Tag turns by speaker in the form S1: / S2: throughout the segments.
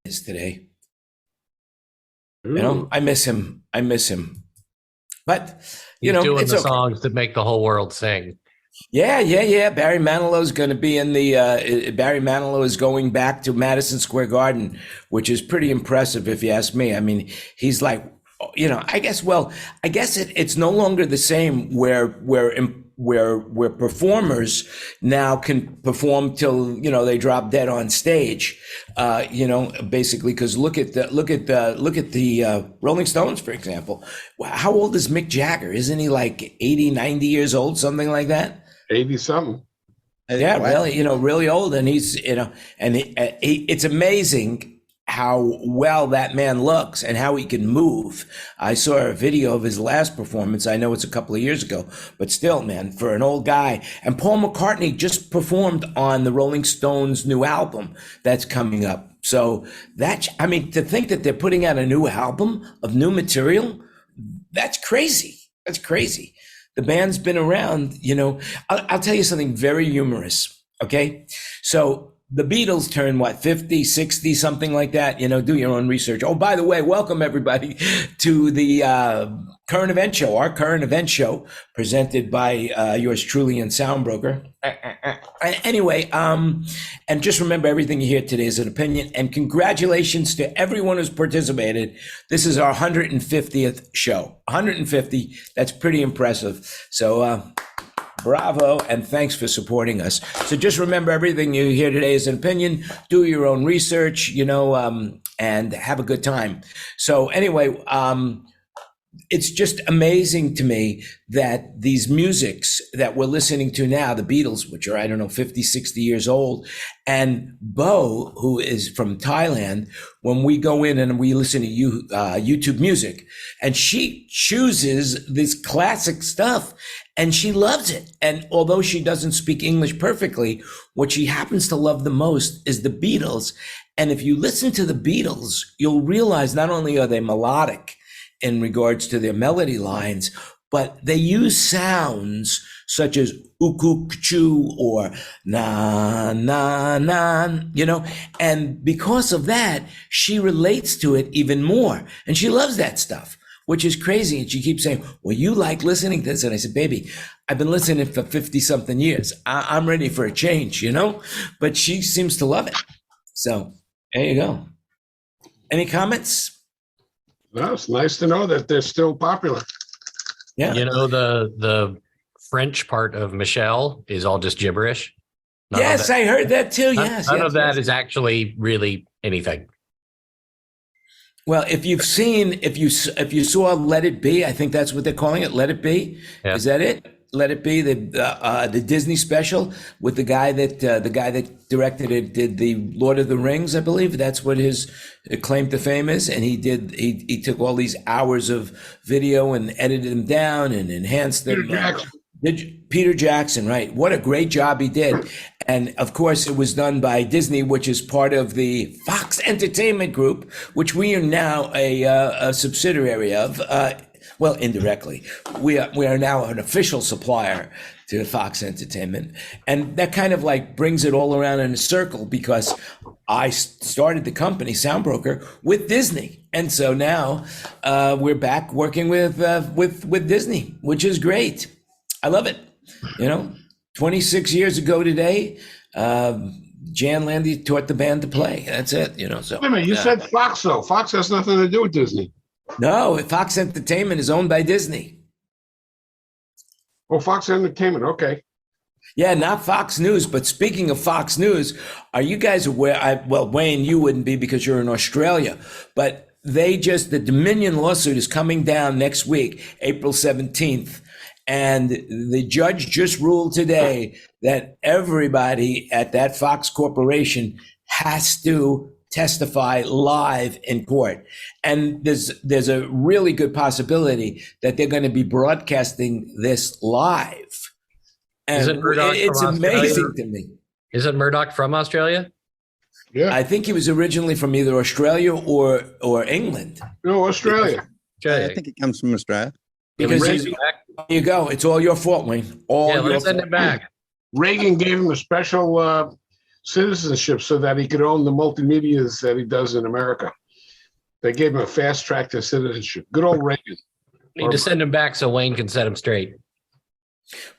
S1: is today.
S2: Ooh.
S1: You know, I miss him. I miss him. But you
S3: He's
S1: know,
S3: doing
S1: it's
S3: the
S1: okay.
S3: songs that make the whole world sing.
S1: Yeah. Barry Manilow's going to be in the. Barry Manilow is going back to Madison Square Garden, which is pretty impressive, if you ask me. I mean, he's like, you know, I guess. Well, I guess it's no longer the same where performers now can perform till, you know, they drop dead on stage. You know, basically, because look at the Rolling Stones, for example. How old is Mick Jagger? Isn't he like 80, 90 years old, something like that?
S2: 80 something.
S1: Yeah, really, you know, really old. And he's, you know, and it's amazing how well that man looks and how he can move. I saw a video of his last performance. I know it's a couple of years ago, but still, man, for an old guy. And Paul McCartney just performed on the Rolling Stones' new album that's coming up. So I mean, to think that they're putting out a new album of new material, that's crazy. That's crazy. The band's been around, you know. I'll tell you something very humorous, okay? So the Beatles turned, what, 50, 60, something like that? You know, do your own research. Oh, by the way, welcome everybody to the current event show, our current event show, presented by yours truly and Soundbroker. Anyway, and just remember, everything you hear today is an opinion, and congratulations to everyone who's participated. This is our 150th show. 150, that's pretty impressive. So bravo, and thanks for supporting us. So just remember, everything you hear today is an opinion. Do your own research, you know, and have a good time. So anyway, it's just amazing to me that these musics that we're listening to now, the Beatles, which are, I don't know, 50, 60 years old, and Bo, who is from Thailand, when we go in and we listen to YouTube music, and she chooses this classic stuff and she loves it. And although she doesn't speak English perfectly, what she happens to love the most is the Beatles. And if you listen to the Beatles, you'll realize not only are they melodic in regards to their melody lines, but they use sounds such as ukukchu or na, na, na, you know, and because of that, she relates to it even more. And she loves that stuff, which is crazy. And she keeps saying, well, you like listening to this? And I said, baby, I've been listening for 50 something years. I'm ready for a change, you know, but she seems to love it. So there you go. Any comments?
S2: Well, it's nice to know that they're still popular.
S3: Yeah. You know, the French part of Michelle is all just gibberish.
S1: Yes, I heard that too. Yes.
S3: None of that is actually really anything.
S1: Well, if you saw Let It Be, I think that's what they're calling it. Let It Be. Yeah. Is that it? Let It Be, the Disney special with the guy that directed it, did the Lord of the Rings, I believe. That's what his claim to fame is. And he took all these hours of video and edited them down and enhanced them. Peter Jackson, right? What a great job he did. And of course, it was done by Disney, which is part of the Fox Entertainment Group, which we are now a subsidiary of. Well, indirectly, we are now an official supplier to Fox Entertainment, and that kind of like brings it all around in a circle, because I started the company Soundbroker with Disney, and so now we're back working with Disney, which is great. I love it. You know, 26 years ago today, Jan Landy taught the band to play. That's it. You know. So
S2: wait a minute, you said Fox though. Fox has nothing to do with Disney.
S1: No, Fox Entertainment is owned by Disney.
S2: Oh, Fox Entertainment, okay.
S1: Yeah, not Fox News. But speaking of Fox News, are you guys aware? Well, Wayne, you wouldn't be because you're in Australia, but the Dominion lawsuit is coming down next week, April 17th. And the judge just ruled today that everybody at that Fox Corporation has to testify live in court. And there's a really good possibility that they're going to be broadcasting this live. And it's amazing to me.
S3: Isn't Murdoch from Australia?
S2: Yeah.
S1: I think he was originally from either Australia or England.
S2: No, Australia.
S4: I think he comes from Australia.
S1: Because there you go. It's all your fault, Wayne. Let's
S3: send it back.
S2: Reagan gave him a special citizenship so that he could own the multimedias that he does in America. They gave him a fast track to citizenship. Good old Reagan.
S3: Need to send him back so Wayne can set him straight.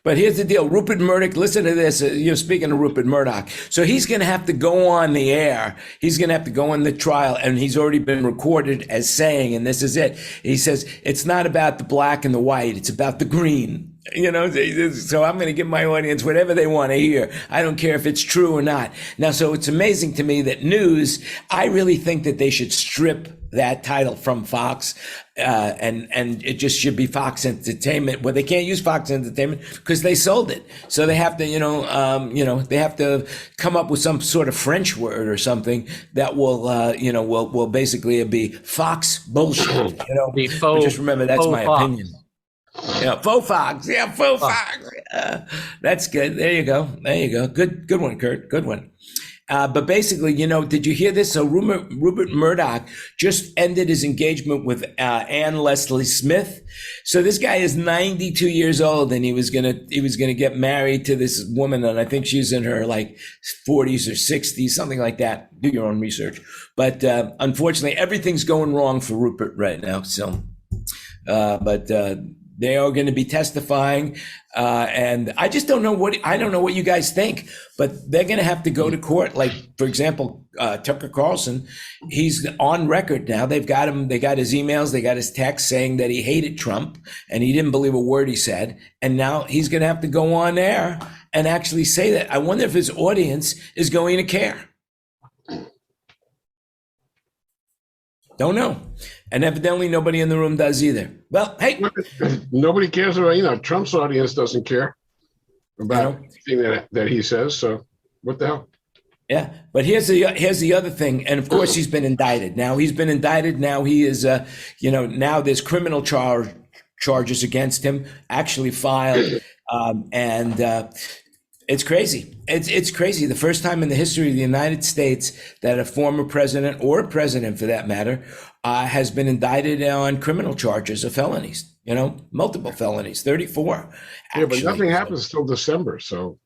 S1: But here's the deal. Rupert Murdoch, listen to this. You're speaking of Rupert Murdoch. So he's going to have to go on the air. He's going to have to go on the trial. And he's already been recorded as saying, and this is it. He says, it's not about the black and the white. It's about the green. You know, so I'm going to give my audience whatever they want to hear. I don't care if it's true or not. Now, so it's amazing to me that news, I really think that they should strip that title from Fox, and it just should be Fox Entertainment. Well, they can't use Fox Entertainment because they sold it. So they have to, they have to come up with some sort of French word or something that will, will basically be Fox bullshit.
S3: Be faux,
S1: just remember, that's my
S3: Fox.
S1: opinion. Yeah, faux Fox. Yeah, faux Fox. That's good. There you go. Good one, Kurt. Good one. But basically, did you hear this? So Rupert Murdoch just ended his engagement with Anne Leslie Smith. So this guy is 92 years old, and he was gonna get married to this woman, and I think she's in her like 40s or 60s, something like that. Do your own research. But unfortunately, everything's going wrong for Rupert right now. So, they are going to be testifying, and I just don't know what you guys think, but they're going to have to go to court. Like, for example, Tucker Carlson, he's on record now. They got his emails, they got his texts saying that he hated Trump and he didn't believe a word he said. And now he's going to have to go on air and actually say that. I wonder if his audience is going to care. Don't know. And evidently nobody in the room does either. Well, hey.
S2: Nobody cares about, Trump's audience doesn't care about anything that he says. So what the hell?
S1: Yeah. But here's the other thing. And of course he's been indicted. Now he is, now there's criminal charges against him actually filed. It's crazy. It's crazy. The first time in the history of the United States that a former president, or a president for that matter, has been indicted on criminal charges of felonies, multiple felonies, 34.
S2: Yeah, but nothing happens till December. So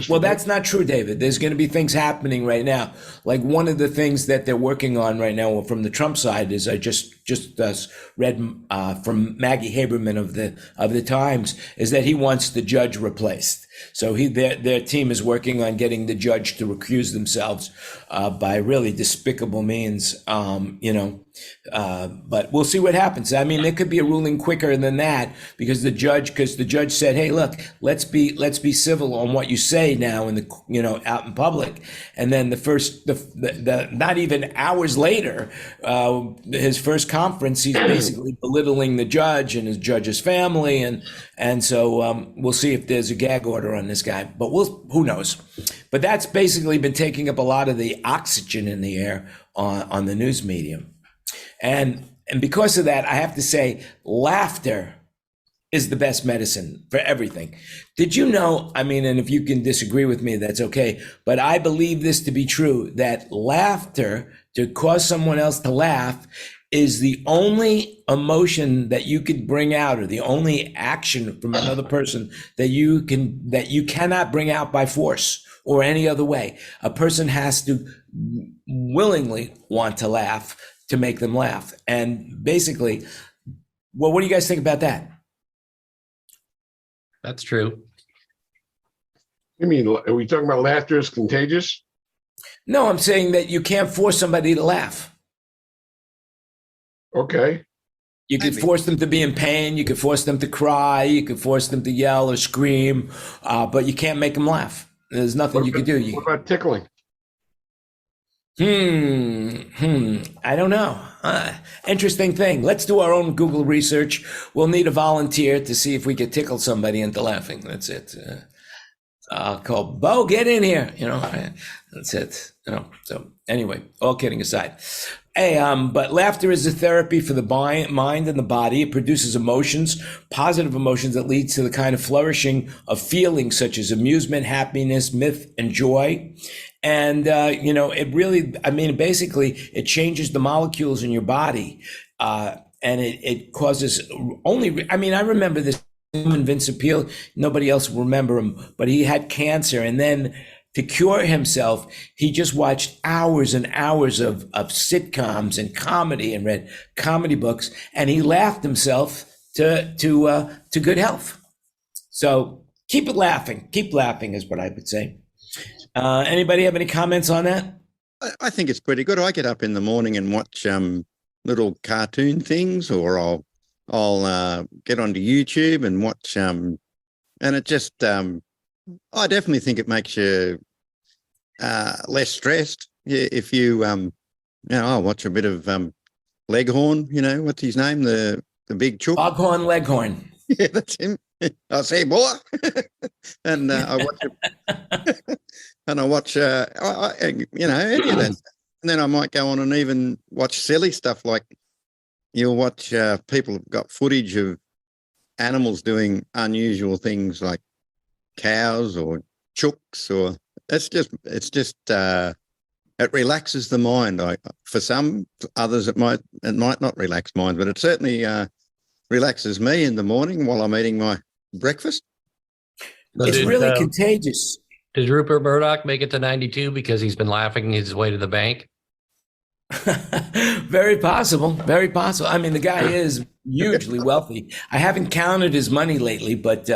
S1: well, that's not true, David. There's going to be things happening right now. Like one of the things that they're working on right now from the Trump side is I just read from Maggie Haberman of the Times is that he wants the judge replaced. So their team is working on getting the judge to recuse themselves by really despicable means. But we'll see what happens. I mean, there could be a ruling quicker than that because the judge said, "Hey, look, let's be civil on what you say now in the out in public." And then the not even hours later, his first conference, he's basically belittling the judge and his judge's family, and so we'll see if there's a gag order on this guy. But who knows? But that's basically been taking up a lot of the oxygen in the air on the news medium. And because of that, I have to say, laughter is the best medicine for everything. Did you know, and if you can disagree with me, that's okay, but I believe this to be true, that laughter, to cause someone else to laugh, is the only emotion that you could bring out, or the only action from another person that you cannot bring out by force or any other way. A person has to willingly want to laugh to make them laugh. And basically, well, what do you guys think about that?
S3: That's true.
S2: You mean, are we talking about laughter is contagious?
S1: No, I'm saying that you can't force somebody to laugh.
S2: Okay.
S1: You could force them to be in pain. You could force them to cry. You could force them to yell or scream, but you can't make them laugh. There's nothing you can do.
S2: What about tickling?
S1: I don't know. Interesting thing. Let's do our own Google research. We'll need a volunteer to see if we could tickle somebody into laughing. That's it. I'll call Bo, get in here. That's it. So anyway, all kidding aside. Hey, but laughter is a therapy for the mind and the body. It produces emotions, positive emotions that leads to the kind of flourishing of feelings such as amusement, happiness, myth, and joy. And, it really, basically it changes the molecules in your body. And it causes I remember this Vince Appeal, nobody else will remember him, but he had cancer. And then to cure himself, he just watched hours and hours of sitcoms and comedy and read comedy books, and he laughed himself to good health. So keep laughing is what I would say. Anybody have any comments on that?
S4: I think it's pretty good. I get up in the morning and watch little cartoon things, or I'll get onto YouTube and watch and it just I definitely think it makes you less stressed. If you I'll watch a bit of Leghorn, what's his name, the big chook,
S1: Foghorn Leghorn.
S4: Yeah, that's him. I say, boy. And I watch it. And I watch any of that. And then I might go on and even watch silly stuff, like you'll watch people have got footage of animals doing unusual things like cows or chooks, or it's just it relaxes the mind. For some others it might not relax mind, but it certainly relaxes me in the morning while I'm eating my breakfast.
S1: It's really contagious.
S3: Did Rupert Murdoch make it to 92 because he's been laughing his way to the bank?
S1: Very possible. Very possible. I mean, the guy is hugely wealthy. I haven't counted his money lately, but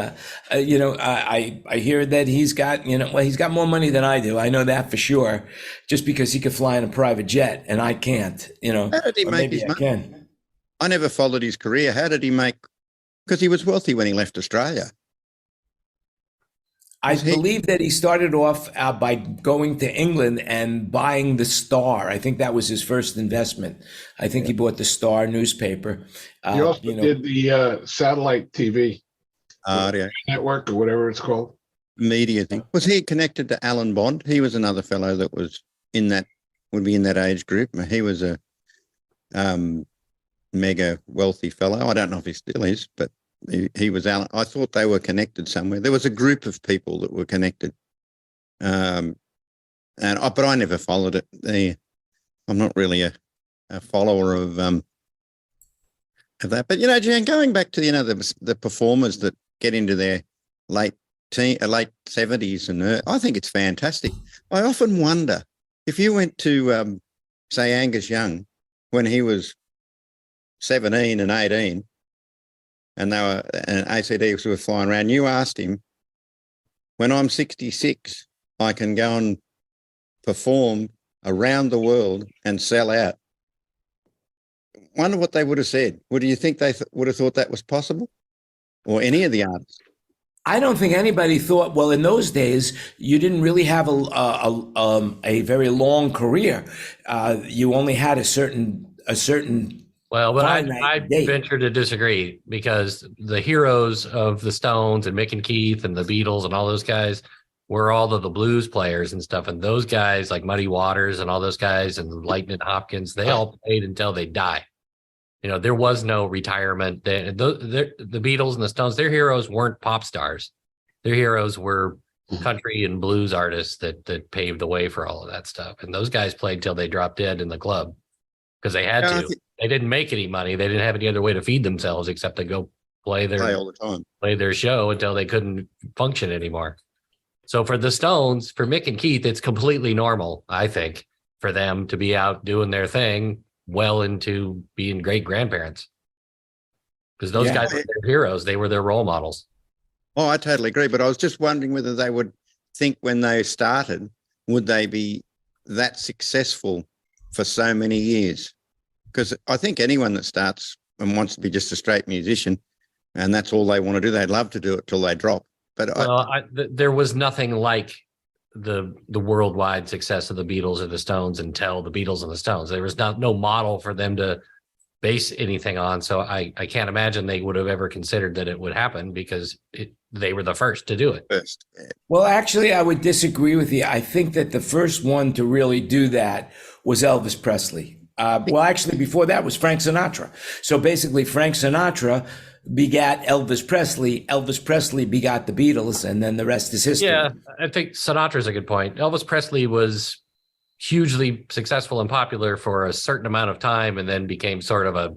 S1: I hear that he's got he's got more money than I do. I know that for sure, just because he could fly in a private jet and I can't.
S4: How did he make his money? I never followed his career. How did he make? Because he was wealthy when he left Australia.
S1: I believe that he started off by going to England and buying the Star. I think that was his first investment. I think he bought the Star newspaper.
S2: He also did the satellite TV network, or whatever it's called.
S4: Media thing. Was he connected to Alan Bond? He was another fellow that was would be in that age group. He was a mega wealthy fellow. I don't know if he still is, but he was Alan. I thought they were connected somewhere. There was a group of people that were connected, but I never followed it. I'm not really a follower of that. But Jan, going back to the performers that get into their late 70s, and I think it's fantastic. I often wonder if you went to say Angus Young when he was 17 and 18. And ACDs were flying around. You asked him, when I'm 66, I can go and perform around the world and sell out. Wonder what they would have said. Do you think they would have thought that was possible? Or any of the artists?
S1: I don't think anybody thought, well, in those days, you didn't really have a very long career. You only had a certain
S3: Well, but I venture to disagree, because the heroes of the Stones and Mick and Keith and the Beatles and all those guys were all of the blues players and stuff. And those guys like Muddy Waters and all those guys and Lightning Hopkins, they all played until they died. There was no retirement. The Beatles and the Stones, their heroes weren't pop stars. Their heroes were country and blues artists that paved the way for all of that stuff. And those guys played till they dropped dead in the club because they had to. They didn't make any money. They didn't have any other way to feed themselves except to go play all the time, play their show until they couldn't function anymore. So for the Stones, for Mick and Keith, it's completely normal, I think, for them to be out doing their thing well into being great grandparents, because those guys were their heroes. They were their role models.
S4: Oh, I totally agree. But I was just wondering whether they would think when they started, would they be that successful for so many years? Because I think anyone that starts and wants to be just a straight musician, and that's all they want to do, they'd love to do it till they drop. But
S3: there was nothing like the worldwide success of the Beatles or the Stones until the Beatles and the Stones. There was no model for them to base anything on. So I can't imagine they would have ever considered that it would happen, because they were the first to do it.
S4: First.
S1: Well, actually, I would disagree with you. I think that the first one to really do that was Elvis Presley. Well, actually, before that was Frank Sinatra. So basically, Frank Sinatra begat Elvis Presley. Elvis Presley begot the Beatles, and then the rest is history.
S3: Yeah, I think Sinatra's a good point. Elvis Presley was hugely successful and popular for a certain amount of time, and then became sort of a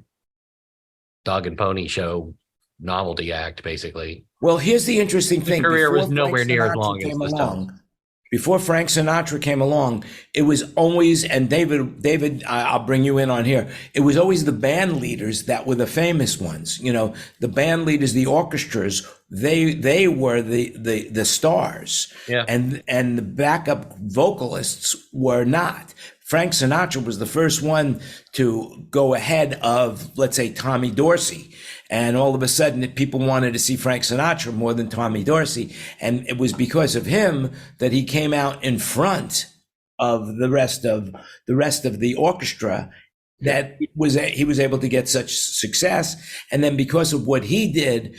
S3: dog and pony show novelty act, basically.
S1: Well, here's the interesting thing.
S3: His career was nowhere near as long as the Stones.
S1: before Frank Sinatra came along, it was always, and David, I'll bring you in on here. It was always the band leaders that were the famous ones. You know, the band leaders, the orchestras, they were the stars.
S3: Yeah.
S1: And the backup vocalists were not. Frank Sinatra was the first one to go ahead of, let's say, Tommy Dorsey. And all of a sudden, people wanted to see Frank Sinatra more than Tommy Dorsey. And it was because of him that he came out in front of the rest of the orchestra that he was able to get such success. And then because of what he did,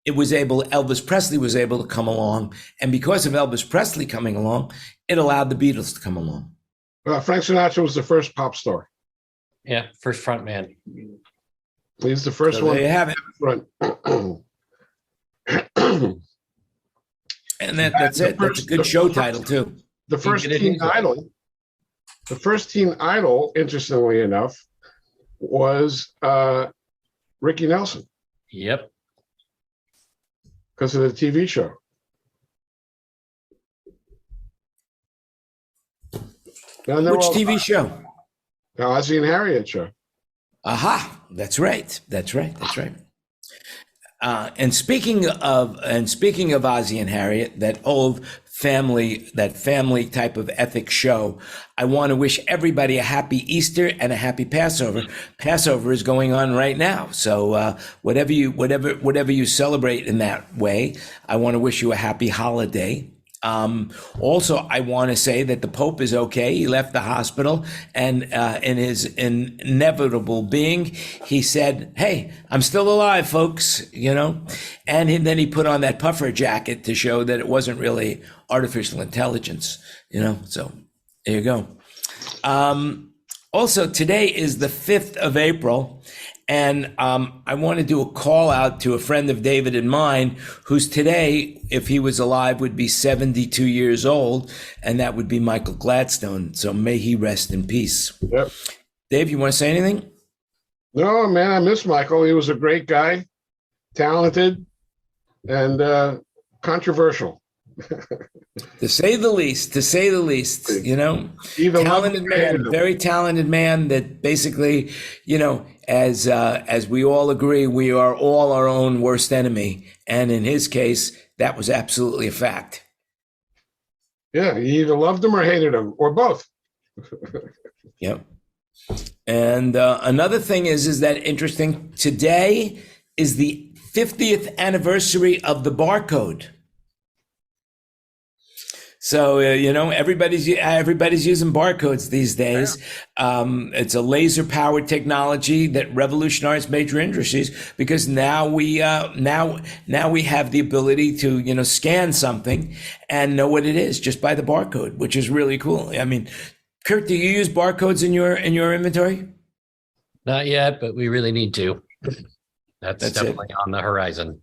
S1: Elvis Presley was able to come along. And because of Elvis Presley coming along, it allowed the Beatles to come along.
S2: Frank Sinatra was the first pop star.
S3: Yeah, first front man.
S2: He's the first one.
S1: There you have it.
S2: Front.
S1: And that's it. That's a good show title too.
S2: The first teen idol. The first teen idol, interestingly enough, was Ricky Nelson.
S3: Yep.
S2: Because of the TV show.
S1: Which TV show?
S2: The Ozzie and Harriet show.
S1: Aha, that's right. And speaking of Ozzie and Harriet, that old family type of ethic show, I want to wish everybody a happy Easter and a happy Passover. Passover is going on right now, so whatever you celebrate in that way, I want to wish you a happy holiday. Also, I want to say that the Pope is okay. He left the hospital, and in his inevitable being, he said, "Hey, I'm still alive, folks," you know, and then he put on that puffer jacket to show that it wasn't really artificial intelligence, you know. So there you go. Also, today is the 5th of April. And I want to do a call out to a friend of David and mine, who's today, if he was alive, would be 72 years old, and that would be Michael Gladstone. So may he rest in peace.
S2: Yep.
S1: Dave, you want to say anything?
S2: No, man, I miss Michael. He was a great guy, talented, and controversial.
S1: To say the least, you know, talented man, very talented man that basically, you know, as we all agree, we are all our own worst enemy. And in his case, that was absolutely a fact.
S2: Yeah, you either loved him or hated him, or both.
S1: Yep. And another thing is that interesting, today is the 50th anniversary of the barcode. So, you know, everybody's using barcodes these days. It's a laser powered technology that revolutionized major industries, because now we have the ability to, you know, scan something and know what it is just by the barcode, which is really cool. I mean, Kurt, do you use barcodes in your inventory?
S3: Not yet, but we really need to. That's definitely on the horizon.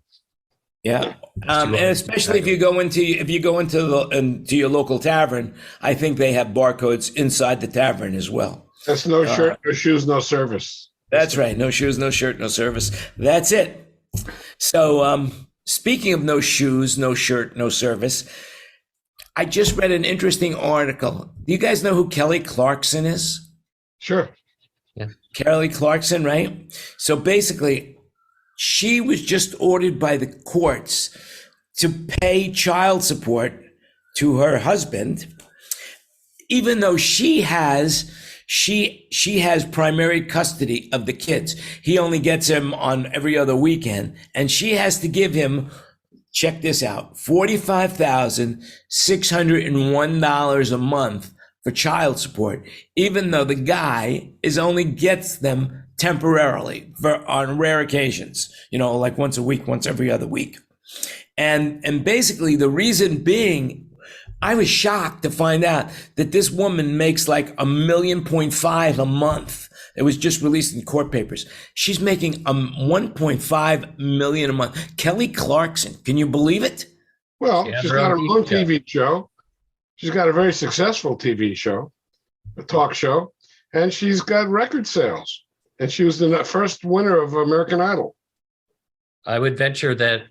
S1: Yeah, and especially if you go into your local tavern, I think they have barcodes inside the tavern as well.
S2: That's no shirt, no shoes, no service.
S1: That's right. No shoes, no shirt, no service. That's it. So, speaking of no shoes, no shirt, no service, I just read an interesting article. Do you guys know who Kelly Clarkson is?
S2: Sure.
S3: Yeah.
S1: Kelly Clarkson, right? So basically, she was just ordered by the courts to pay child support to her husband, even though she has primary custody of the kids. He only gets him on every other weekend, and she has to give him, check this out, $45,601 a month for child support, even though the guy only gets them temporarily on rare occasions, you know, like once a week, once every other week. And basically the reason being, I was shocked to find out that this woman makes like $1.5 million a month. It was just released in court papers. She's making $1.5 million a month. Kelly Clarkson, can you believe it?
S2: Well, she's got her own TV show. She's got a very successful TV show, a talk show, and she's got record sales. And she was the first winner of American Idol.
S3: I would venture that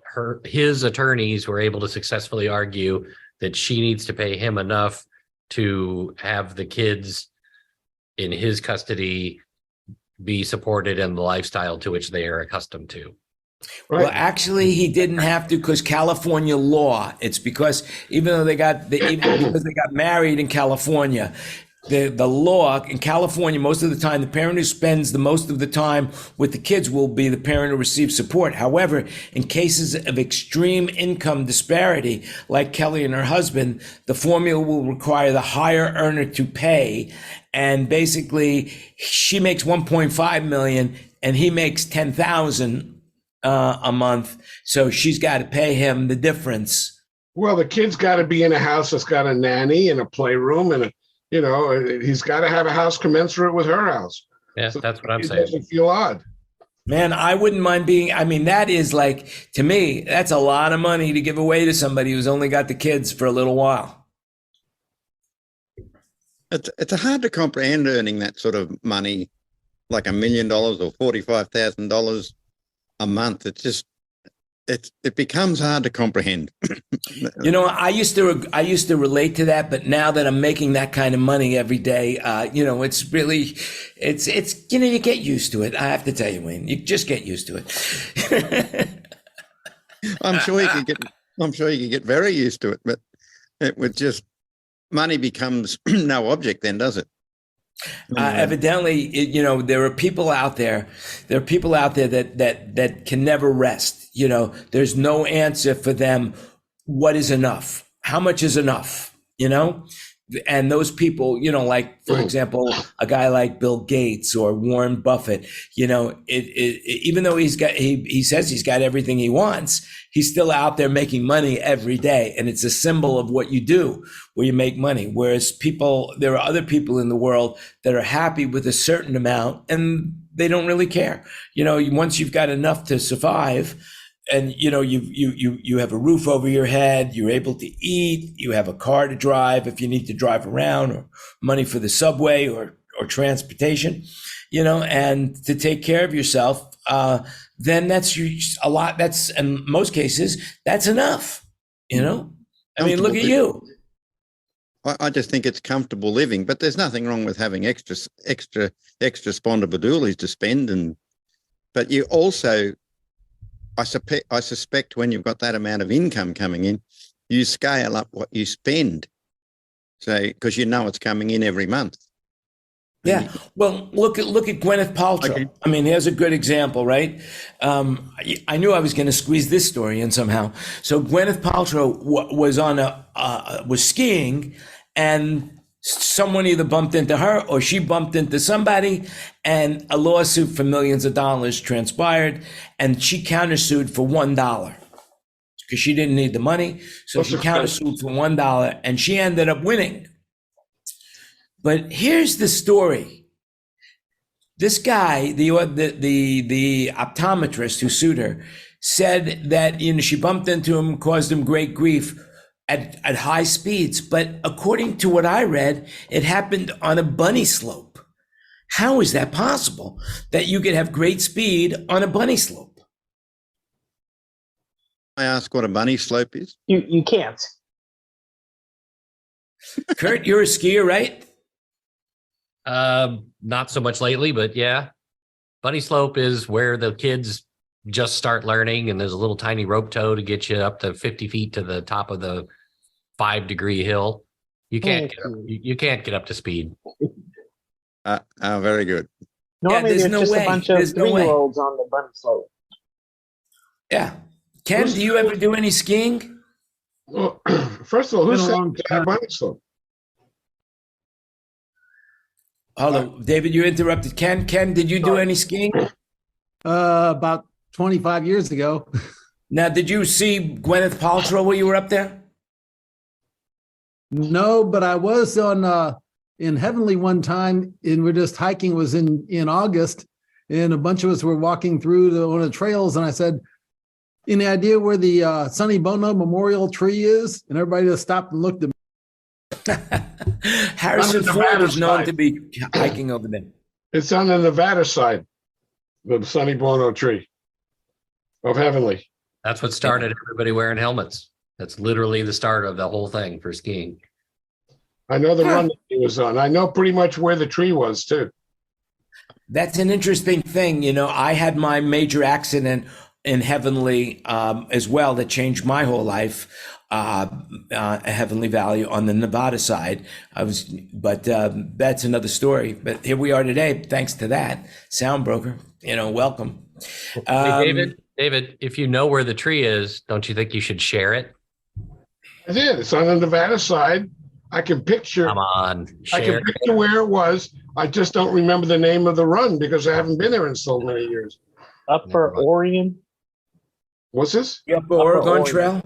S3: his attorneys were able to successfully argue that she needs to pay him enough to have the kids in his custody be supported in the lifestyle to which they are accustomed to.
S2: Right.
S1: Well, actually, he didn't have to because California law. It's because even because they got married in California, the law in California, most of the time, the parent who spends the most of the time with the kids will be the parent who receives support. However, in cases of extreme income disparity, like Kelly and her husband, the formula will require the higher earner to pay. And basically, she makes 1.5 million and he makes 10,000 a month. So she's got to pay him the difference.
S2: Well, the kid's got to be in a house that's got a nanny and a playroom and he's got to have a house commensurate with her house.
S3: Yeah, so that's what I'm saying.
S2: It doesn't feel odd.
S1: Man, I wouldn't mind that is like, to me, that's a lot of money to give away to somebody who's only got the kids for a little while.
S4: It's hard to comprehend earning that sort of money, like $1 million or $45,000 a month. It becomes hard to comprehend.
S1: I used to relate to that, but now that I'm making that kind of money every day, it's really, you get used to it. I have to tell you, Wayne, you just get used to it.
S4: I'm sure you could get very used to it, but it would just, money becomes no object then, does it?
S1: Evidently, there are people out there. That can never rest. There's no answer for them. What is enough? How much is enough? And those people, like, for example, a guy like Bill Gates or Warren Buffett, even though he says he's got everything he wants, he's still out there making money every day. And it's a symbol of what you do where you make money. Whereas there are other people in the world that are happy with a certain amount and they don't really care. Once you've got enough to survive, and you have a roof over your head, you're able to eat, you have a car to drive if you need to drive around, or money for the subway or transportation, and to take care of yourself, then that's a lot. That's, in most cases, that's enough. Look at you.
S4: I just think it's comfortable living, but there's nothing wrong with having extra spondabudulis to spend, but you also, I suspect when you've got that amount of income coming in, you scale up what you spend. So, because it's coming in every month.
S1: Yeah. Well, look at Gwyneth Paltrow. Okay. I mean, here's a good example, right? I knew I was going to squeeze this story in somehow. So Gwyneth Paltrow was skiing, and someone either bumped into her or she bumped into somebody, and a lawsuit for millions of dollars transpired, and she countersued for $1 because she didn't need the money. So she countersued for $1 and she ended up winning. But here's the story. This guy, the optometrist who sued her, said that she bumped into him, caused him great grief at high speeds. But according to what I read, it happened on a bunny slope. How is that possible that you could have great speed on a bunny slope?
S4: I ask what a bunny slope is.
S5: You can't.
S1: Kurt, you're a skier, right?
S3: Not so much lately, but yeah. Bunny slope is where the kids just start learning, and there's a little tiny rope tow to get you up to 50 feet to the top of the 5-degree hill. You can't get up to speed.
S4: Very good.
S5: Normally, there's just a bunch of 3-year-olds on the bunny slope.
S1: Yeah. Ken, do you ever do any skiing?
S2: Well, first of all, who said bunny slope?
S1: Hold on, David, you interrupted Ken. Ken, did you do any skiing?
S6: About 25 years ago.
S1: Now, did you see Gwyneth Paltrow while you were up there?
S6: No, but I was in Heavenly one time, and we're just hiking. It was in August, and a bunch of us were walking through one of the trails, and I said, any idea where the Sonny Bono Memorial Tree is? And everybody just stopped and looked at me.
S1: Harrison Ford is known to be hiking over there.
S2: It's on the Nevada side, the Sonny Bono tree of Heavenly.
S3: That's what started everybody wearing helmets. That's literally the start of the whole thing for skiing.
S2: I know the run that he was on. I know pretty much where the tree was too.
S1: That's an interesting thing. You know, I had my major accident in Heavenly as well that changed my whole life. Heavenly Valley on the Nevada side. But that's another story. But here we are today, thanks to that. Sound broker, you know, welcome.
S3: Hey, David, if you know where the tree is, don't you think you should share it?
S2: I did. It's on the Nevada side. I can picture.
S3: Come on,
S2: I
S3: share
S2: can picture where it was. I just don't remember the name of the run because I haven't been there in so many years.
S5: Upper Oregon.
S2: What's this?
S1: The Upper Oregon Trail?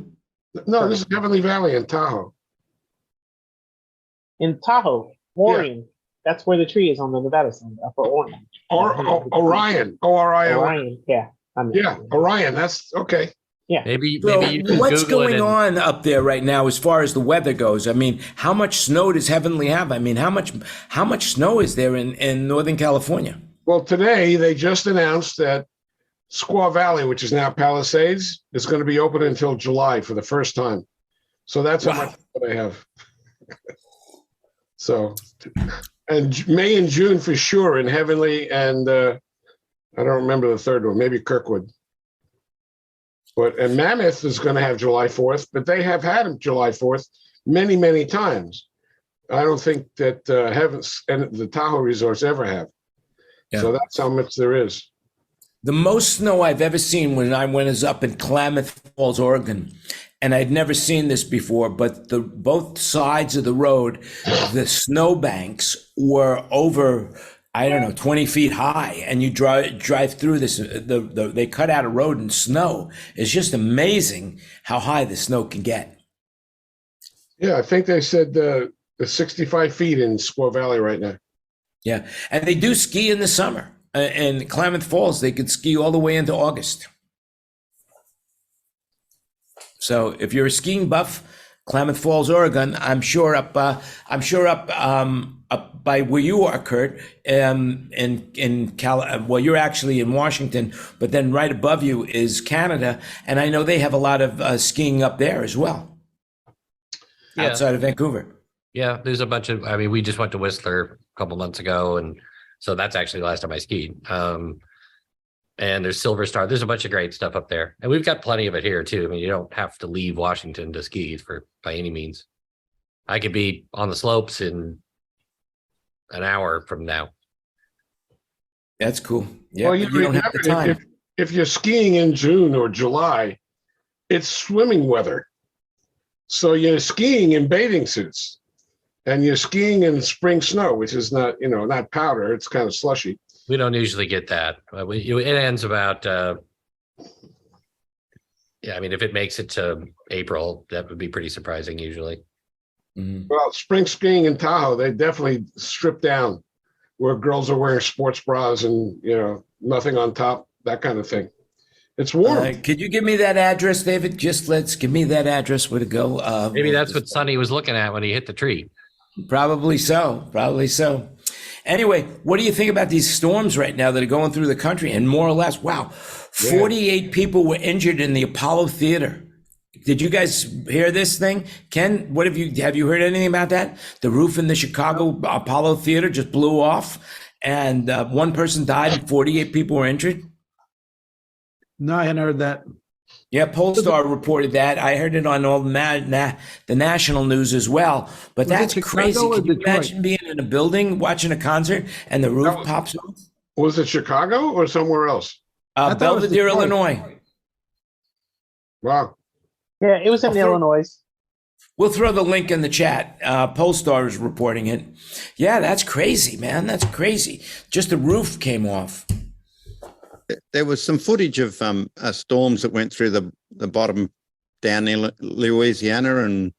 S2: No, this is Heavenly Valley in Tahoe.
S5: In Tahoe, Oregon. That's where the tree is on the Nevada side, Upper Oregon.
S2: Orion. O-R-I-O-N.
S5: Orion, yeah.
S2: Yeah, Orion. That's okay.
S5: Yeah.
S3: Maybe you can
S1: what's
S3: Google
S1: going
S3: it
S1: on up there right now as far as the weather goes? I mean, how much snow does Heavenly have? I mean, how much snow is there in Northern California?
S2: Well, today they just announced that Squaw Valley, which is now Palisades, is going to be open until July for the first time. So that's how much they have. So, and May and June for sure in Heavenly, and I don't remember the third one, maybe Kirkwood. And Mammoth is going to have July 4th, but they have had July 4th many, many times. I don't think that Heavens and the Tahoe resorts ever have. Yeah. So that's how much there is.
S1: The most snow I've ever seen when I was up in Klamath Falls, Oregon, and I'd never seen this before, but both sides of the road, the snowbanks were over, I don't know, 20 feet high, and you drive through this. They cut out a road in snow. It's just amazing how high the snow can get.
S2: Yeah, I think they said the 65 feet in Squaw Valley right now.
S1: Yeah, and they do ski in the summer. In Klamath Falls, they could ski all the way into August. So if you're a skiing buff, Klamath Falls, Oregon, I'm sure up by where you are, Kurt, well, you're actually in Washington, but then right above you is Canada, and I know they have a lot of skiing up there as well, outside of Vancouver.
S3: Yeah, there's a bunch of. I mean, we just went to Whistler a couple months ago, and so that's actually the last time I skied. And there's Silver Star. There's a bunch of great stuff up there, and we've got plenty of it here too. I mean, you don't have to leave Washington to ski by any means. I could be on the slopes in an hour from now.
S1: That's cool. Yeah,
S2: well, you don't have the time. If you're skiing in June or July, it's swimming weather. So you're skiing in bathing suits, and you're skiing in spring snow, which is not powder. It's kind of slushy.
S3: We don't usually get that. It ends about, I mean, if it makes it to April, that would be pretty surprising usually.
S2: Mm-hmm. Well, spring skiing in Tahoe, they definitely strip down where girls are wearing sports bras and, nothing on top, that kind of thing. It's warm.
S1: Could you give me that address, David? Give me that address where to go.
S3: Maybe that's what Sonny was looking at when he hit the tree.
S1: Probably so. Anyway, what do you think about these storms right now that are going through the country? And more or less, 48 people were injured in the Apollo Theater. Did you guys hear this thing? Ken, have you heard anything about that? The roof in the Chicago Apollo Theater just blew off, and one person died and 48 people were injured.
S6: No, I hadn't heard that.
S1: Yeah, Polestar reported that. I heard it on all the national news as well. But that's crazy. Can you imagine being in a building watching a concert and the roof pops off?
S2: Was it Chicago or somewhere else?
S1: Belvedere, Illinois.
S2: Wow.
S5: Yeah, it was in Illinois.
S1: We'll throw the link in the chat. Polestar is reporting it. Yeah, that's crazy, man. That's crazy. Just the roof came off.
S4: There was some footage of storms that went through the bottom down near Louisiana and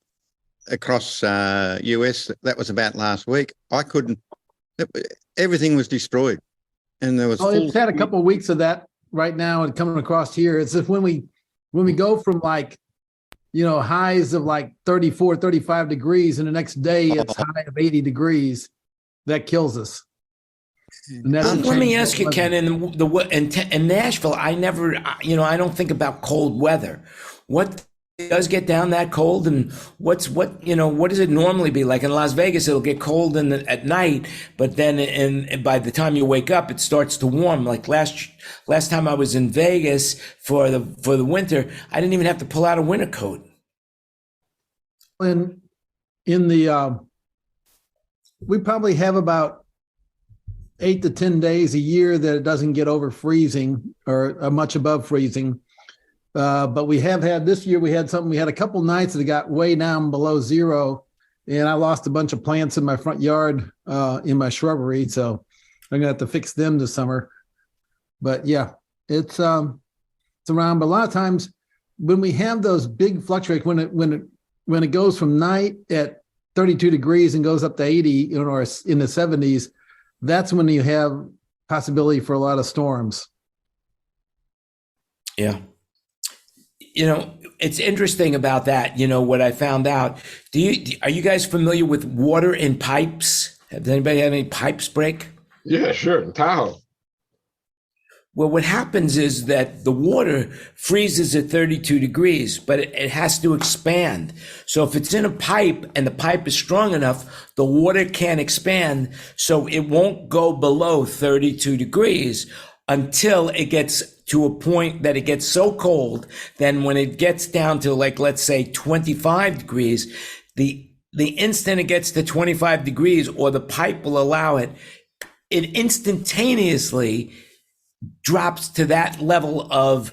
S4: across US. That was about last week. Everything was destroyed. And there was.
S6: Oh, it's had a couple of weeks of that right now and coming across here. It's just when we go from highs of 34, 35 degrees and the next day it's high of 80 degrees, that kills us.
S1: Let me ask you, Ken, in Nashville, I don't think about cold weather. What does get down that cold, and what does it normally be like in Las Vegas? It'll get cold at night, but then by the time you wake up, it starts to warm. Like last time I was in Vegas for the winter, I didn't even have to pull out a winter coat.
S6: And we probably have about 8 to 10 days a year that it doesn't get over freezing or much above freezing. But we have had this year, we had a couple nights that got way down below zero, and I lost a bunch of plants in my front yard in my shrubbery. So I'm gonna have to fix them this summer. But yeah, it's around. But a lot of times when we have those big fluctuations, when it goes from night at 32 degrees and goes up to 80 or in the 70s, that's when you have possibility for a lot of storms.
S1: Yeah. It's interesting about that. What I found out. Are you guys familiar with water in pipes? Has anybody had any pipes break?
S2: Yeah, sure. In Tahoe.
S1: Well, what happens is that the water freezes at 32 degrees, but it has to expand. So if it's in a pipe and the pipe is strong enough, the water can't expand. So it won't go below 32 degrees until it gets to a point that it gets so cold. Then when it gets down to, like, let's say 25 degrees, the instant it gets to 25 degrees, or the pipe will allow it, it instantaneously drops to that level of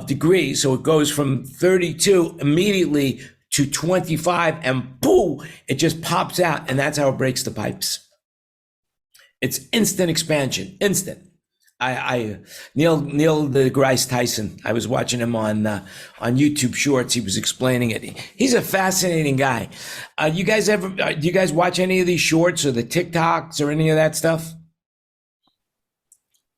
S1: degrees. So it goes from 32 immediately to 25, and boom, it just pops out, and that's how it breaks the pipes. It's instant expansion, instant. Neil deGrasse Tyson, I was watching him on YouTube Shorts. He was explaining it. He's a fascinating guy. Do you guys watch any of these shorts or the TikToks or any of that stuff?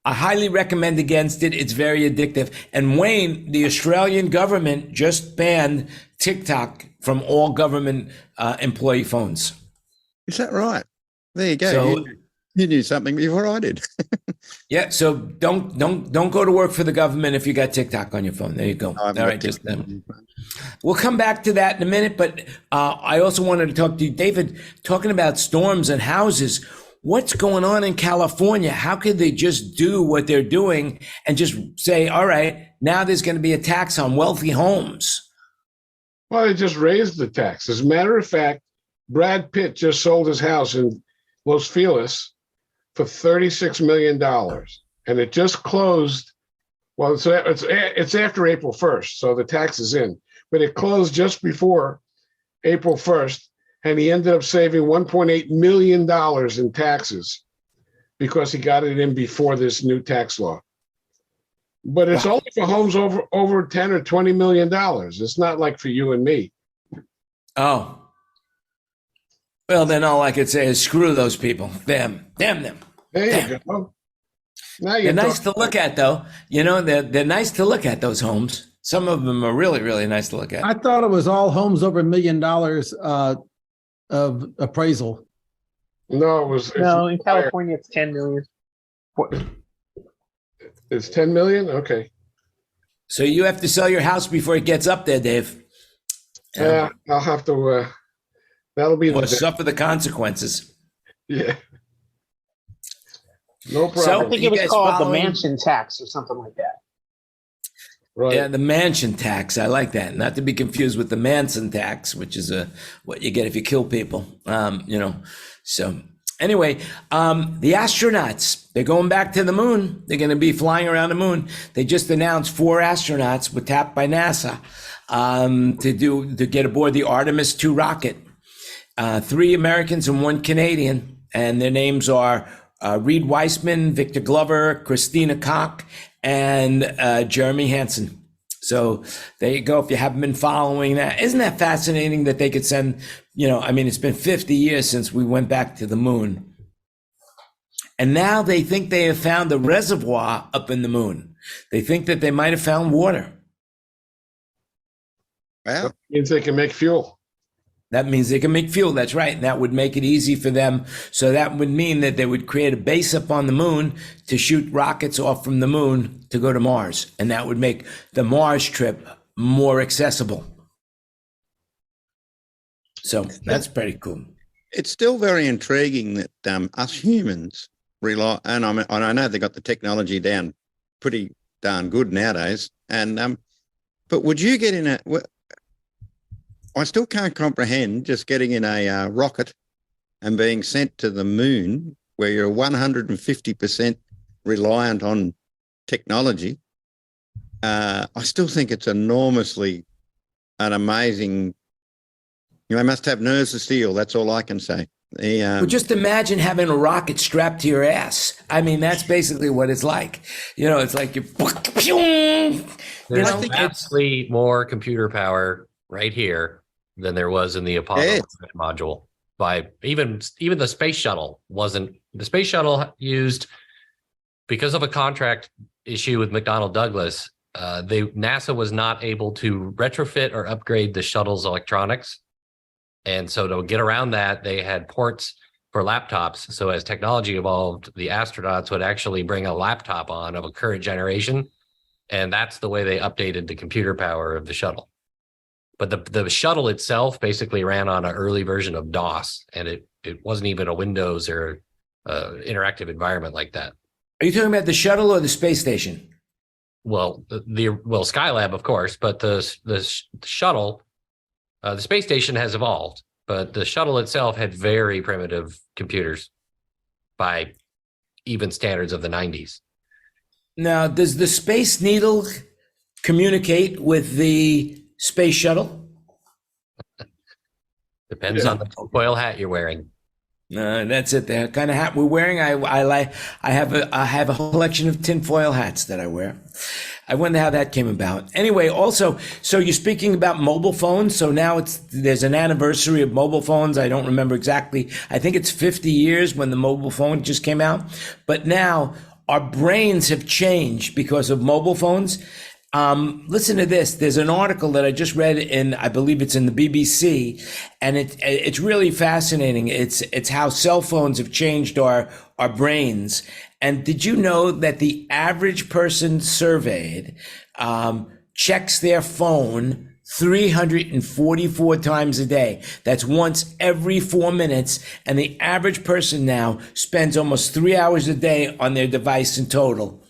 S1: I highly recommend against it. It's very addictive. And Wayne, the Australian government just banned TikTok from all government employee phones.
S4: Is that right? There you go.
S1: So,
S4: you knew something before I did.
S1: Yeah, so don't go to work for the government if you got TikTok on your phone. There you go. All right, just we'll come back to that in a minute, but I also wanted to talk to you, David, talking about storms and houses. What's going on in California? How could they just do what they're doing and just say, all right, now there's going to be a tax on wealthy homes?
S2: Well, they just raised the tax. As a matter of fact, Brad Pitt just sold his house in Los Feliz for $36 million. And it just closed. Well, it's after April 1st, so the tax is in. But it closed just before April 1st. And he ended up saving $1.8 million in taxes because he got it in before this new tax law. But it's only for homes over 10 or $20 million. It's not like for you and me.
S1: Oh. Well, then all I could say is screw those people. Damn them.
S2: There you go. Now
S1: they're nice to look at, though. They're nice to look at, those homes. Some of them are really, really nice to look at.
S6: I thought it was all homes over $1 million of appraisal.
S2: No,
S5: in California it's 10 million.
S2: It's 10 million? Okay.
S1: So you have to sell your house before it gets up there, Dave.
S2: Yeah, I'll have to that'll be
S1: or suffer the consequences.
S2: Yeah. No problem.
S5: So I think it was called the mansion tax or something like that.
S2: Right.
S1: Yeah, the mansion tax. I like that. Not to be confused with the Manson tax, which is what you get if you kill people. So anyway, the astronauts, they're going back to the moon. They're going to be flying around the moon. They just announced 4 astronauts were tapped by NASA to get aboard the Artemis 2 rocket. 3 Americans and 1 Canadian, and their names are Reed Weissman, Victor Glover, Christina Koch, and Jeremy Hansen. So there you go. If you haven't been following that, isn't that fascinating that they could send, it's been 50 years since we went back to the moon. And now they think they have found a reservoir up in the moon. They think that they might have found water.
S2: Well, that means they can make fuel.
S1: That means they can make fuel. That's right. And that would make it easy for them. So that would mean that they would create a base up on the moon to shoot rockets off from the moon to go to Mars. And that would make the Mars trip more accessible. So that's pretty cool.
S4: It's still very intriguing that us humans rely, and I know they got the technology down pretty darn good nowadays. And but would you get in a? I still can't comprehend just getting in a rocket and being sent to the moon, where you're 150% reliant on technology. I still think it's enormously an amazing. They must have nerves of steel. That's all I can say.
S1: Well, just imagine having a rocket strapped to your ass. I mean, that's basically what it's like. It's like you're.
S3: There's vastly more computer power right here than there was in the Apollo module. By even the space shuttle wasn't. The space shuttle used, because of a contract issue with McDonnell Douglas, NASA was not able to retrofit or upgrade the shuttle's electronics. And so to get around that, they had ports for laptops. So as technology evolved, the astronauts would actually bring a laptop on of a current generation. And that's the way they updated the computer power of the shuttle. But the shuttle itself basically ran on an early version of DOS, and it wasn't even a Windows or interactive environment like that.
S1: Are you talking about the shuttle or the space station?
S3: Well, Skylab, of course, but the shuttle, the space station has evolved, but the shuttle itself had very primitive computers by even standards of the 90s.
S1: Now, does the Space Needle communicate with the space shuttle?
S3: Depends on the foil hat you're wearing.
S1: That's it. The kind of hat we're wearing. I have a collection of tinfoil hats that I wear. I wonder how that came about. Anyway, also, so you're speaking about mobile phones. So now there's an anniversary of mobile phones. I don't remember exactly. I think it's 50 years when the mobile phone just came out. But now our brains have changed because of mobile phones. Listen to this. There's an article that I just read I believe it's in the BBC, and it's really fascinating. It's how cell phones have changed our brains. And did you know that the average person surveyed, checks their phone 344 times a day? That's once every 4 minutes. And the average person now spends almost 3 hours a day on their device in total.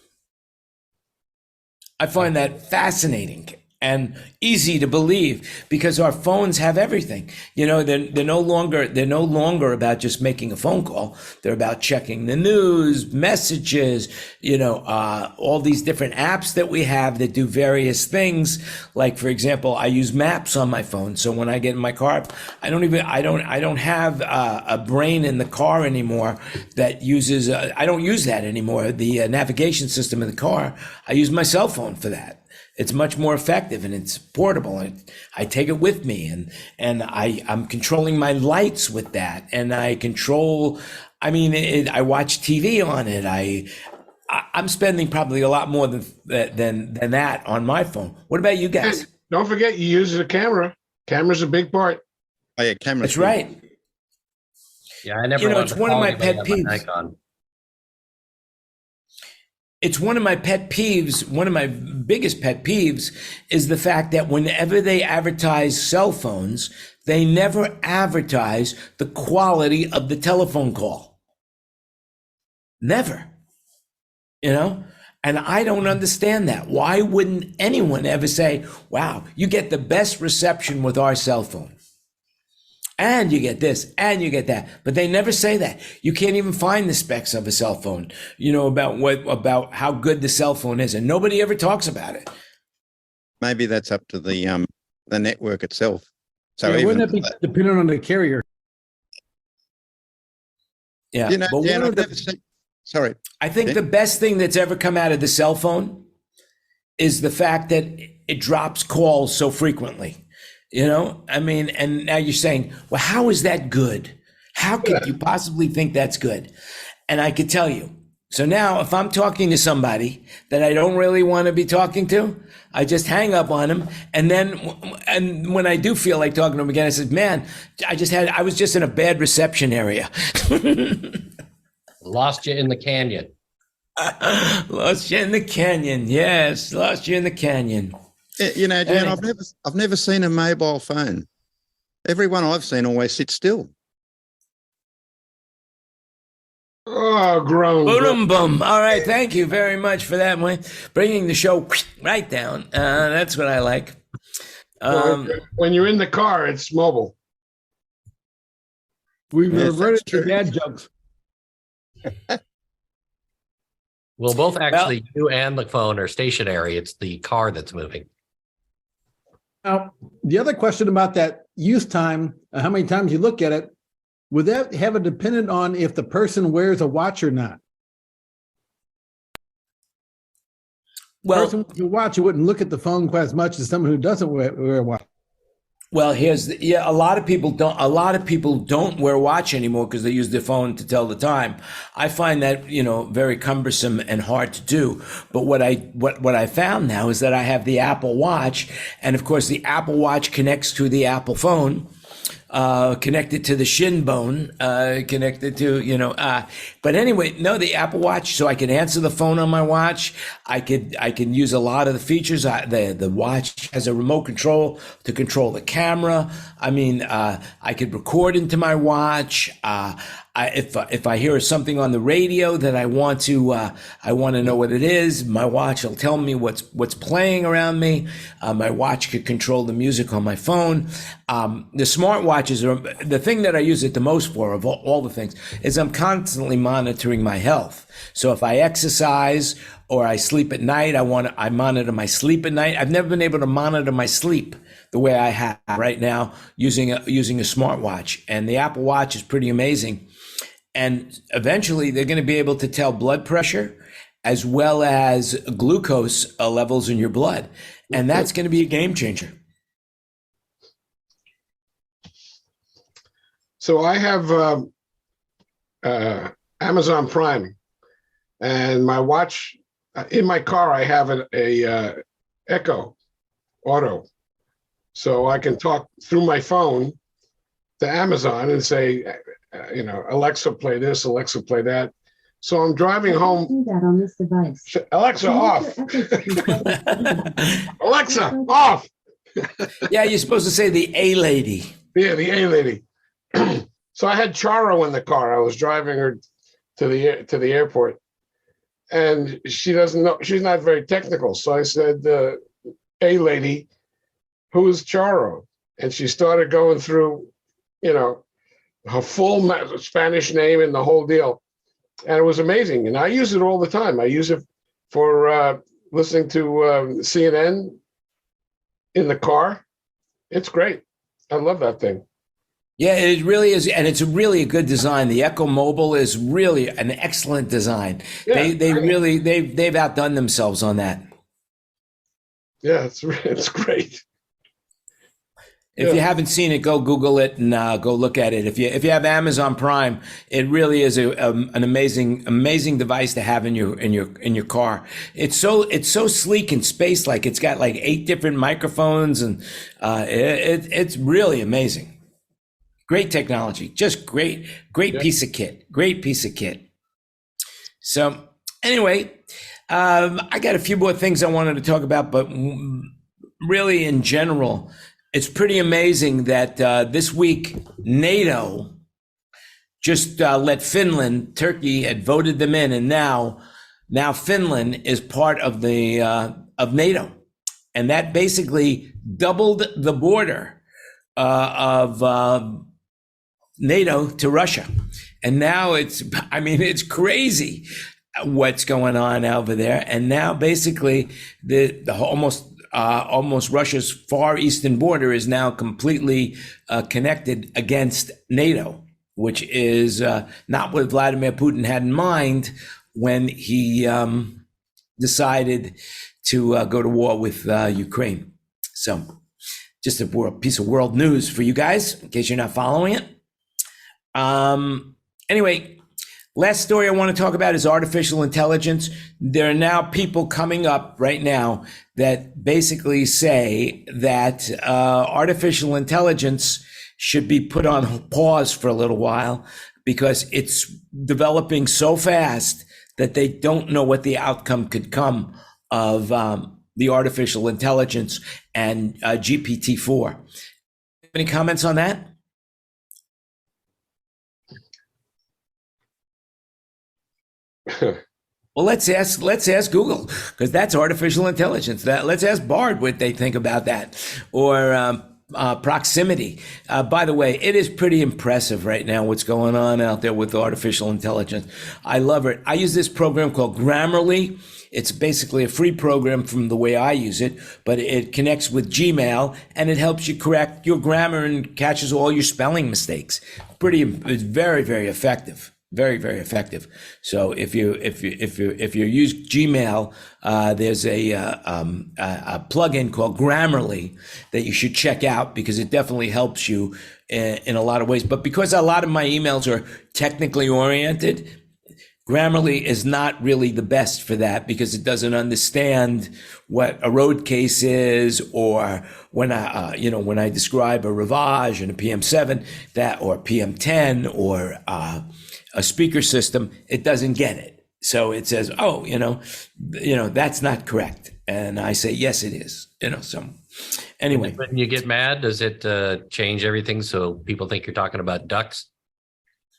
S1: I find that fascinating and easy to believe because our phones have everything. They're no longer about just making a phone call. They're about checking the news, messages, all these different apps that we have that do various things. Like, for example, I use maps on my phone. So when I get in my car, I don't have a brain in the car anymore that uses, I don't use that anymore. The navigation system in the car, I use my cell phone for that. It's much more effective and it's portable. I take it with me and I'm controlling my lights with that. And I watch TV on it. I'm spending probably a lot more than that on my phone. What about you guys?
S2: And don't forget, you use a camera. Camera's a big part.
S4: Oh yeah, camera.
S1: That's right.
S3: Yeah, I never.
S1: It's one of my pet peeves. It's one of my pet peeves. One of my biggest pet peeves is the fact that whenever they advertise cell phones, they never advertise the quality of the telephone call. Never. And I don't understand that. Why wouldn't anyone ever say, wow, you get the best reception with our cell phone? And you get this, and you get that. But they never say that. You can't even find the specs of a cell phone, about how good the cell phone is. And nobody ever talks about it.
S4: Maybe that's up to the network itself. So
S6: wouldn't it be dependent on the carrier?
S1: Yeah.
S4: Sorry.
S1: I think the best thing that's ever come out of the cell phone is the fact that it drops calls so frequently. And now you're saying, well, how is that good? How could you possibly think that's good? And I could tell you. So now if I'm talking to somebody that I don't really want to be talking to, I just hang up on them. And when I do feel like talking to them again, I said, man, I was just in a bad reception area.
S3: Lost you in the canyon.
S1: Lost you in the canyon. Yes. Lost you in the canyon.
S4: Jan, I've never seen a mobile phone Everyone I've seen always sits still.
S2: Oh, groan.
S1: Boom, boom. All right. Thank you very much for that, Wayne. Bringing the show right down. That's what I like.
S2: When you're in the car, it's mobile.
S6: We reverted to dad jokes.
S3: Well, both actually, you and the phone are stationary. It's the car that's moving.
S6: Now, the other question about that use time, how many times you look at it, would that have a dependent on if the person wears a watch or not?
S1: Well,
S6: person with a watch, you wouldn't look at the phone quite as much as someone who doesn't wear a watch.
S1: Well, a lot of people don't wear a watch anymore because they use their phone to tell the time. I find that, very cumbersome and hard to do. But what I found now is that I have the Apple Watch, and of course the Apple Watch connects to the Apple phone, connected to the shin bone, connected to, but anyway, no, the Apple Watch, so I can answer the phone on my watch. I can use a lot of the features. The watch has a remote control to control the camera. I mean, I could record into my watch. If I hear something on the radio that I want to know what it is, my watch will tell me what's playing around me. My watch could control the music on my phone. The smartwatches are the thing that I use it the most for of all the things is I'm constantly monitoring my health. So if I exercise or I sleep at night, I monitor my sleep at night. I've never been able to monitor my sleep the way I have right now using a smartwatch, and the Apple Watch is pretty amazing. And eventually they're going to be able to tell blood pressure as well as glucose levels in your blood. And that's going to be a game changer.
S2: So I have Amazon Prime, and my watch in my car, I have a Echo Auto. So I can talk through my phone to Amazon and say, Alexa, play this, Alexa, play that. So I'm driving home.
S7: That on this device.
S2: Alexa, off. Alexa, off.
S1: Yeah, you're supposed to say the A lady.
S2: Yeah, the A lady. So I had Charo in the car. I was driving her to the airport, and she doesn't know. She's not very technical. So I said, A lady, who is Charo? And she started going through, her full Spanish name and the whole deal. And it was amazing. And I use it all the time. I use it for listening to CNN in the car. It's great. I love that thing.
S1: Yeah, it really is. And it's really a good design. The Echo Mobile is really an excellent design. Yeah, they've outdone themselves on that.
S2: Yeah, it's great.
S1: If you haven't seen it, go Google it and go look at it. If you have Amazon Prime, it really is an amazing device to have in your car. It's so sleek and space-like. It's got like 8 different microphones, and it's really amazing. Great technology, just great piece of kit. Great piece of kit. So anyway, I got a few more things I wanted to talk about, but really in general, it's pretty amazing that this week NATO just let Finland, Turkey had voted them in, and now Finland is part of the of NATO, and that basically doubled the border of NATO to Russia, and now it's crazy what's going on over there, and now basically the almost Russia's far eastern border is now completely connected against NATO, which is not what Vladimir Putin had in mind when he decided to go to war with Ukraine. So just a piece of world news for you guys, in case you're not following it. Anyway, last story I want to talk about is artificial intelligence. There are now people coming up right now that basically say that artificial intelligence should be put on pause for a little while because it's developing so fast that they don't know what the outcome could come of the artificial intelligence and GPT-4. Any comments on that? Well, let's ask Google, because that's artificial intelligence. Let's ask Bard what they think about that, or proximity. By the way, it is pretty impressive right now what's going on out there with artificial intelligence. I love it. I use this program called Grammarly. It's basically a free program from the way I use it, but it connects with Gmail and it helps you correct your grammar and catches all your spelling mistakes. It's very, very effective. Very, very effective. So if you use Gmail, there's a plugin called Grammarly that you should check out, because it definitely helps you in a lot of ways. But because a lot of my emails are technically oriented, Grammarly is not really the best for that, because it doesn't understand what a road case is, or when I describe a Rivage and a PM7 or PM10 or a speaker system, it doesn't get it. So it says, oh, that's not correct. And I say, yes, it is. So anyway.
S3: When you get mad, does it change everything so people think you're talking about ducks?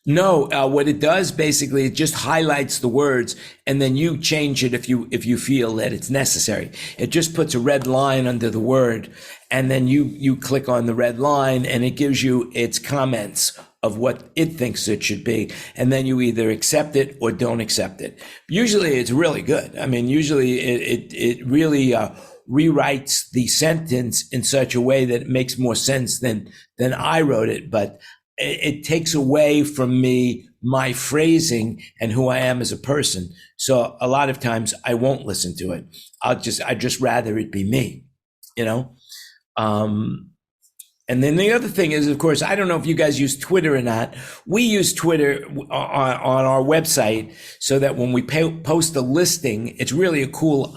S1: No, what it does basically, it just highlights the words, and then you change it if you feel that it's necessary. It just puts a red line under the word, and then you click on the red line, and it gives you its comments of what it thinks it should be, and then you either accept it or don't accept it. Usually, it's really good. I mean, usually it really rewrites the sentence in such a way that it makes more sense than I wrote it, but it takes away from me my phrasing and who I am as a person. So a lot of times I won't listen to it. I just rather it be me, And then the other thing is, of course, I don't know if you guys use Twitter or not. We use Twitter on our website so that when we post a listing, it's really a cool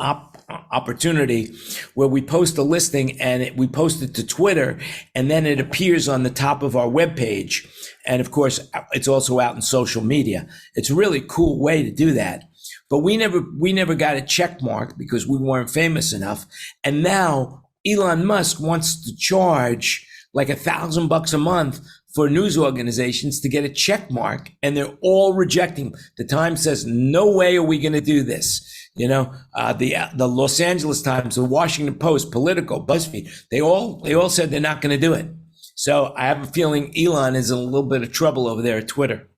S1: opportunity where we post a listing and we post it to Twitter, and then it appears on the top of our webpage. And of course, it's also out in social media. It's a really cool way to do that. But we never got a check mark because we weren't famous enough. And now Elon Musk wants to charge like $1,000 a month for news organizations to get a check mark, and they're all rejecting. The Times says, no way are we going to do this. The Los Angeles Times, the Washington Post, Politico, BuzzFeed, they all said they're not going to do it. So I have a feeling Elon is in a little bit of trouble over there at Twitter.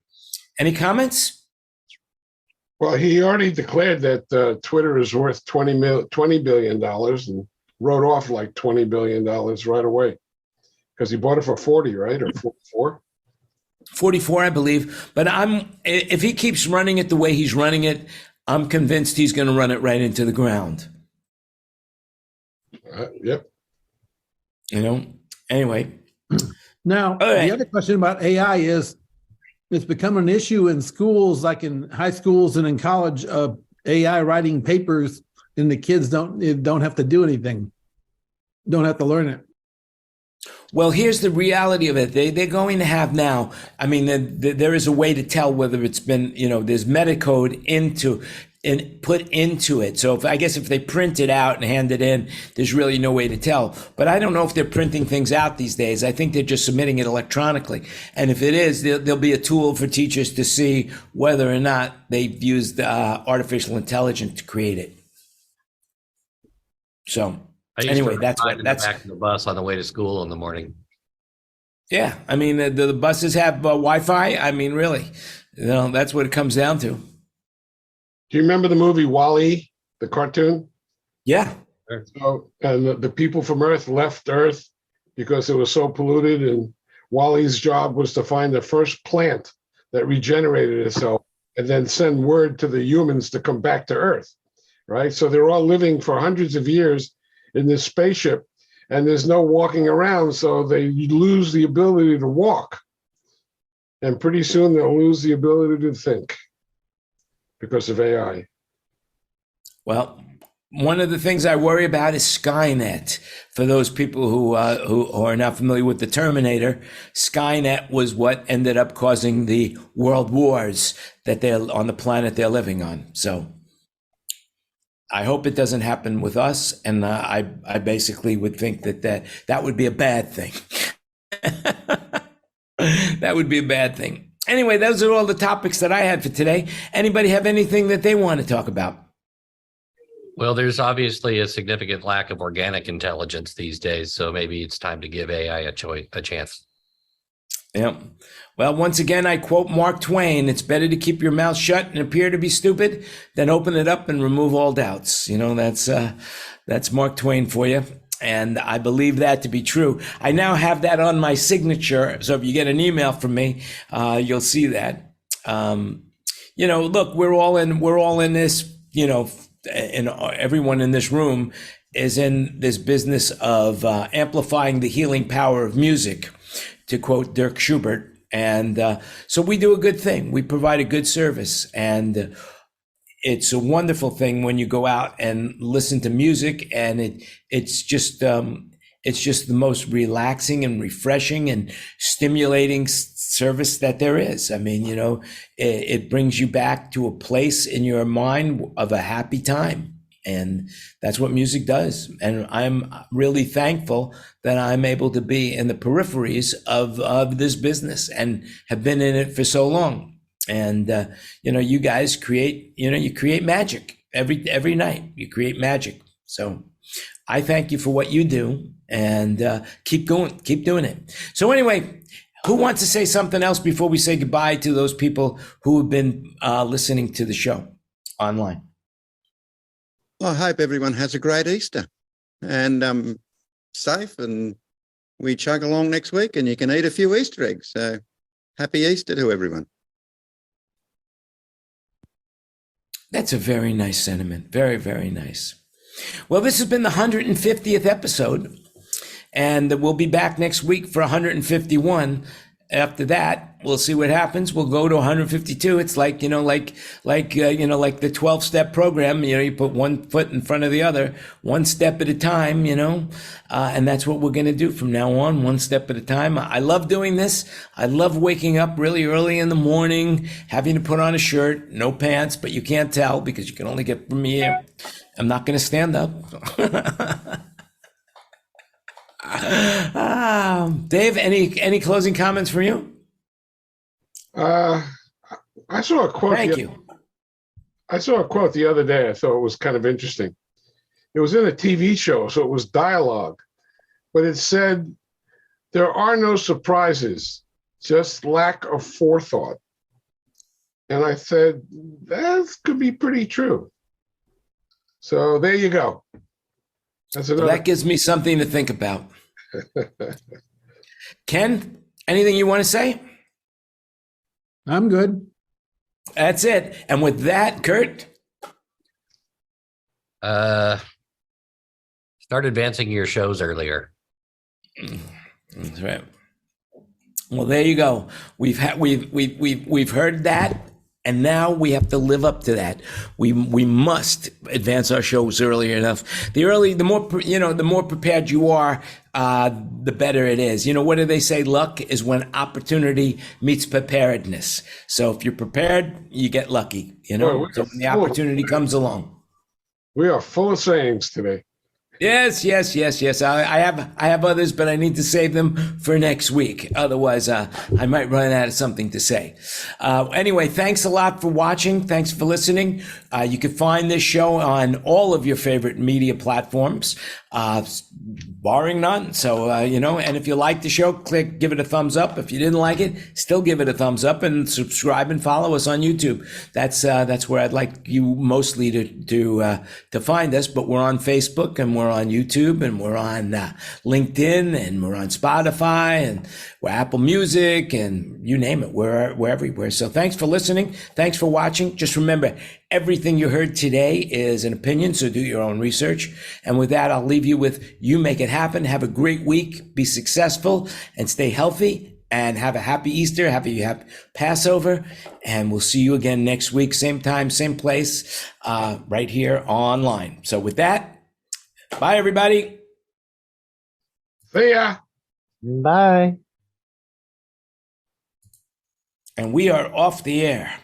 S1: Any comments?
S2: Well, he already declared that Twitter is worth $20 billion and wrote off like $20 billion right away, because he bought it for 40, right? Or 44?
S1: 44, I believe. But if he keeps running it the way he's running it, I'm convinced he's going to run it right into the ground.
S2: Yep.
S1: Anyway.
S6: Now, The other question about AI is, it's become an issue in schools, like in high schools and in college, AI writing papers, and the kids don't have to do anything, don't have to learn it.
S1: Well, here's the reality of it. They're going to have now, I mean, there is a way to tell whether it's been, there's metacode put into it. So if they print it out and hand it in, there's really no way to tell. But I don't know if they're printing things out these days. I think they're just submitting it electronically. And if it is, there'll be a tool for teachers to see whether or not they've used artificial intelligence to create it. So anyway, that's
S3: back of the bus on the way to school in the morning.
S1: Yeah, I mean the buses have Wi-Fi. I mean, really, that's what it comes down to.
S2: Do you remember the movie WALL-E, the cartoon?
S1: Yeah.
S2: So, and the people from Earth left Earth because it was so polluted, and WALL-E's job was to find the first plant that regenerated itself and then send word to the humans to come back to Earth, right? So they're all living for hundreds of years in this spaceship, and there's no walking around, so they lose the ability to walk. And pretty soon they'll lose the ability to think because of AI.
S1: Well, one of the things I worry about is Skynet. For those people who are not familiar with the Terminator, Skynet was what ended up causing the world wars that they're on the planet they're living on. So I hope it doesn't happen with us, and I basically would think that would be a bad thing. That would be a bad thing. Anyway, those are all the topics that I had for today. Anybody have anything that they want to talk about?
S3: Well, there's obviously a significant lack of organic intelligence these days, so maybe it's time to give AI a chance.
S1: Yeah. Well, once again, I quote Mark Twain: "It's better to keep your mouth shut and appear to be stupid than open it up and remove all doubts." You know, that's Mark Twain for you. And I believe that to be true. I now have that on my signature. So if you get an email from me, you'll see that. You know, look, we're all in this, you know, and everyone in this room is in this business of amplifying the healing power of music, to quote Dirk Schubert. And so we do a good thing. We provide a good service. And it's a wonderful thing when you go out and listen to music, and it's just the most relaxing and refreshing and stimulating service that there is. I mean, you know, it brings you back to a place in your mind of a happy time. And that's what music does. And I'm really thankful that I'm able to be in the peripheries of this business and have been in it for so long. And, you know, you guys create magic every night. You create magic. So I thank you for what you do, and keep doing it. So anyway, who wants to say something else before we say goodbye to those people who have been listening to the show online?
S4: Well, I hope everyone has a great Easter and safe, and we chug along next week and you can eat a few Easter eggs. So happy Easter to everyone.
S1: That's a very nice sentiment. Very, very nice. Well, this has been the 150th episode, and we'll be back next week for 151. After that, we'll see what happens. We'll go to 152. It's like the 12-step program. You know, you put one foot in front of the other, one step at a time, you know, and that's what we're going to do from now on, one step at a time. I love doing this. I love waking up really early in the morning, having to put on a shirt, no pants, but you can't tell because you can only get from here. I'm not going to stand up. Dave, any closing comments from you?
S2: I saw a quote.
S1: Thank you.
S2: I saw a quote the other day. I thought it was kind of interesting. It was in a TV show, so it was dialogue, but it said, "There are no surprises, just lack of forethought." And I said, that could be pretty true. So there you go. That's another.
S1: That gives me something to think about. Ken, anything you want to say?
S6: I'm good.
S1: That's it. And with that, Kurt?
S3: Start advancing your shows earlier.
S1: That's right. Well, there you go. We've heard that. And now we have to live up to that. We must advance our shows early enough. The more prepared you are, the better it is. You know, what do they say? Luck is when opportunity meets preparedness. So if you're prepared, you get lucky. You know, so when the opportunity comes along.
S2: We are full of sayings today.
S1: Yes. I have others, but I need to save them for next week. Otherwise, I might run out of something to say. Anyway, thanks a lot for watching. Thanks for listening. You can find this show on all of your favorite media platforms, barring none. So, and if you like the show, give it a thumbs up. If you didn't like it, still give it a thumbs up and subscribe and follow us on YouTube. That's where I'd like you mostly to find us, but we're on Facebook and we're on YouTube and we're on LinkedIn and we're on Spotify and we're Apple Music and you name it. We're everywhere. So thanks for listening. Thanks for watching. Just remember, everything you heard today is an opinion, so do your own research. And with that, I'll leave you with you make it happen. Have a great week. Be successful and stay healthy and have a happy Easter. Happy Passover. And we'll see you again next week. Same time, same place, right here online. So with that, bye, everybody.
S2: See ya.
S5: Bye.
S1: And we are off the air.